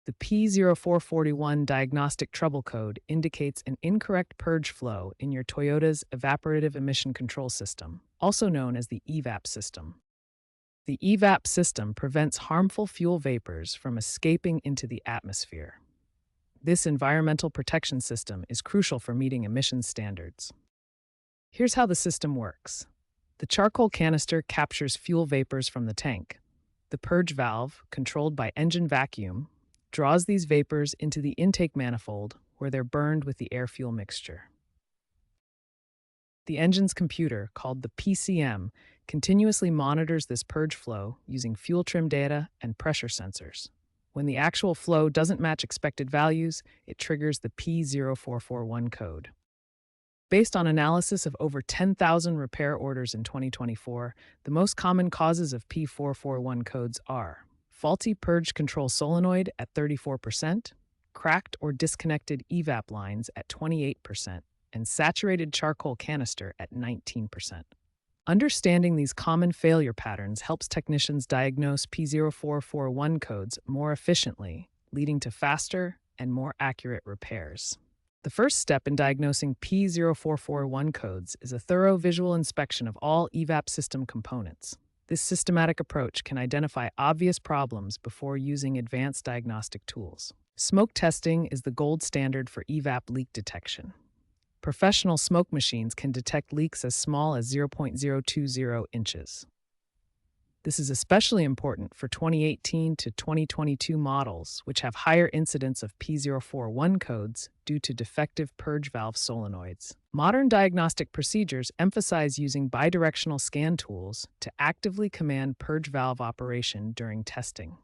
The P0441 diagnostic trouble code indicates an incorrect purge flow in your Toyota's Evaporative Emission Control System, also known as the EVAP system. The EVAP system prevents harmful fuel vapors from escaping into the atmosphere. This environmental protection system is crucial for meeting emissions standards. Here's how the system works. The charcoal canister captures fuel vapors from the tank. The purge valve, controlled by engine vacuum, draws these vapors into the intake manifold where they're burned with the air-fuel mixture. The engine's computer, called the PCM, continuously monitors this purge flow using fuel trim data and pressure sensors. When the actual flow doesn't match expected values, it triggers the P0441 code. Based on analysis of over 10,000 repair orders in 2024, the most common causes of P441 codes are faulty purge control solenoid at 34%, cracked or disconnected evap lines at 28%, and saturated charcoal canister at 19%. Understanding these common failure patterns helps technicians diagnose P0441 codes more efficiently, leading to faster and more accurate repairs. The first step in diagnosing P0441 codes is a thorough visual inspection of all EVAP system components. This systematic approach can identify obvious problems before using advanced diagnostic tools. Smoke testing is the gold standard for EVAP leak detection. Professional smoke machines can detect leaks as small as 0.020 inches. This is especially important for 2018 to 2022 models, which have higher incidence of P041 codes due to defective purge valve solenoids. Modern diagnostic procedures emphasize using bidirectional scan tools to actively command purge valve operation during testing.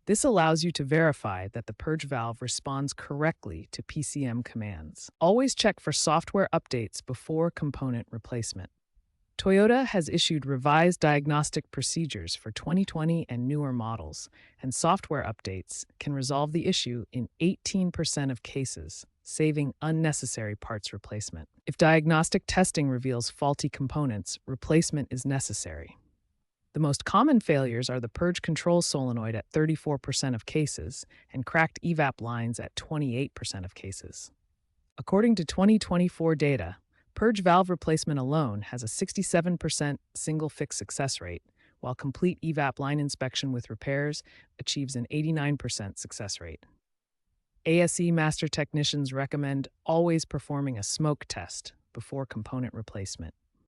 This allows you to verify that the purge valve responds correctly to PCM commands. Always check for software updates before component replacement. Toyota has issued revised diagnostic procedures for 2020 and newer models, and software updates can resolve the issue in 18% of cases, saving unnecessary parts replacement. If diagnostic testing reveals faulty components, replacement is necessary. The most common failures are the purge control solenoid at 34% of cases and cracked evap lines at 28% of cases. According to 2024 data, purge valve replacement alone has a 67% single-fix success rate, while complete evap line inspection with repairs achieves an 89% success rate. ASE master technicians recommend always performing a smoke test before component replacement.